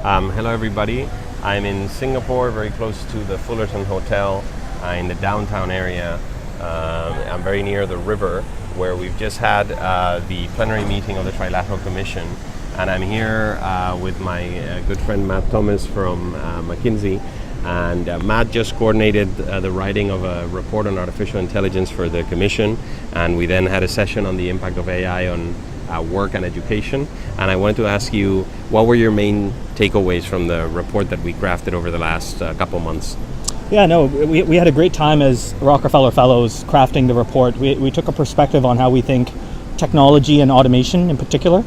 Hello everybody. I'm in Singapore, very close to the Fullerton Hotel in the downtown area. I'm very near the river where we've just had the plenary meeting of the Trilateral Commission. And I'm here with my good friend Matt Thomas from McKinsey. And Matt just coordinated the writing of a report on artificial intelligence for the Commission. And we then had a session on the impact of AI on work and education. And I wanted to ask you, what were your main takeaways from the report that we crafted over the last couple months? Yeah, no, we had a great time as Rockefeller Fellows crafting the report. We took a perspective on how we think technology and automation in particular,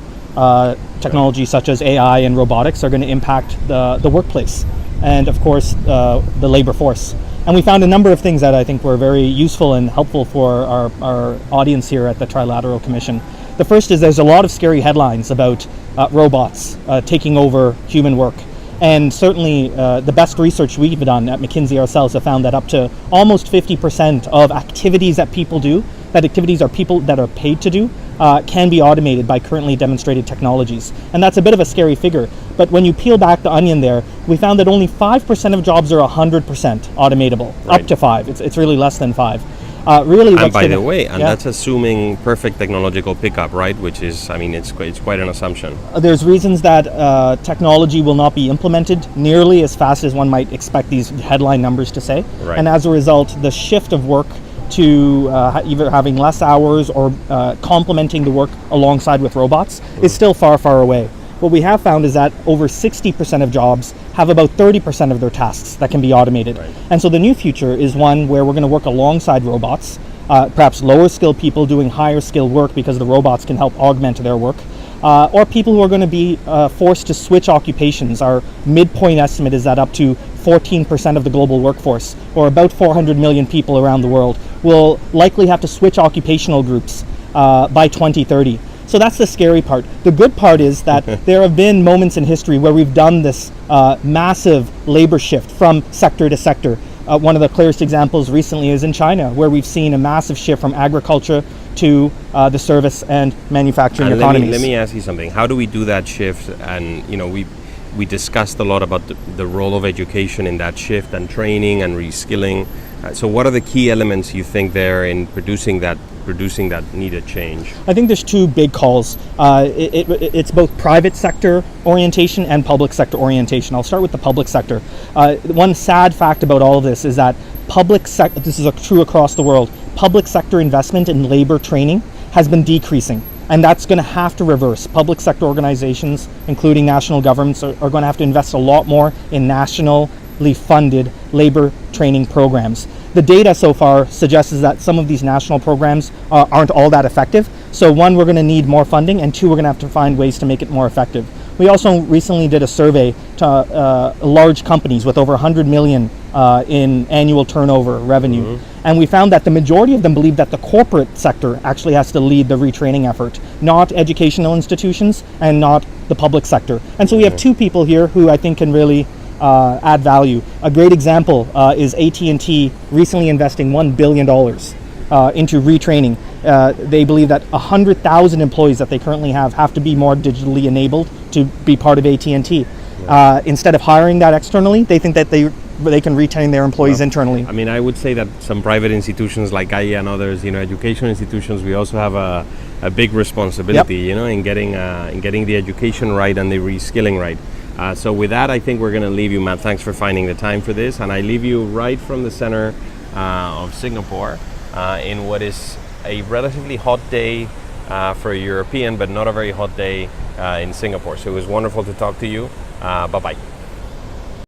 technology such as AI and robotics are going to impact the workplace and of course the labor force. And we found a number of things that I think were very useful and helpful for our audience here at the Trilateral Commission. The first is there's a lot of scary headlines about robots taking over human work. And certainly the best research we've done at McKinsey ourselves have found that up to almost 50% of activities that people do, that activities are people that are paid to do, can be automated by currently demonstrated technologies. And that's a bit of a scary figure. But when you peel back the onion there, we found that only 5% of jobs are 100% automatable, Right. Up to 5. It's really less than 5. And by the way, that's assuming perfect technological pickup, right? Which is, I mean, it's quite an assumption. There's reasons that technology will not be implemented nearly as fast as one might expect these headline numbers to say. Right. And as a result, the shift of work to either having less hours or complementing the work alongside with robots is still far, far away. What we have found is that over 60% of jobs have about 30% of their tasks that can be automated. Right. And so the new future is one where we're going to work alongside robots, perhaps lower skilled people doing higher skilled work because the robots can help augment their work, or people who are going to be forced to switch occupations. Our midpoint estimate is that up to 14% of the global workforce, or about 400 million people around the world, will likely have to switch occupational groups by 2030. So that's the scary part. The good part is that there have been moments in history where we've done this massive labor shift from sector to sector. One of the clearest examples recently is in China, where we've seen a massive shift from agriculture to the service and manufacturing economies. Let me ask you something. How do we do that shift? And we discussed a lot about the role of education in that shift and training and reskilling. So what are the key elements you think there in producing that needed change? I think there's two big calls. It's both private sector orientation and public sector orientation. I'll start with the public sector. One sad fact about all of this is that this is true across the world, public sector investment in labor training has been decreasing. And that's going to have to reverse. Public sector organizations, including national governments, are going to have to invest a lot more in nationally funded labor training programs. The data so far suggests that some of these national programs aren't all that effective. So one, we're going to need more funding, and two, we're going to have to find ways to make it more effective. We also recently did a survey to large companies with over 100 million in annual turnover revenue. And we found that the majority of them believe that the corporate sector actually has to lead the retraining effort, not educational institutions and not the public sector. And so we have two people here who I think can really add value. A great example is AT&T recently investing $1 billion into retraining. They believe that 100,000 employees that they currently have to be more digitally enabled to be part of AT&T. Instead of hiring that externally, they think that they can retain their employees internally. I mean, I would say that some private institutions like IE and others, educational institutions, we also have a big responsibility, in getting the education right and the reskilling right. So with that, I think we're going to leave you, Matt. Thanks for finding the time for this. And I leave you right from the center of Singapore in what is a relatively hot day for a European, but not a very hot day in Singapore. So it was wonderful to talk to you. Bye-bye.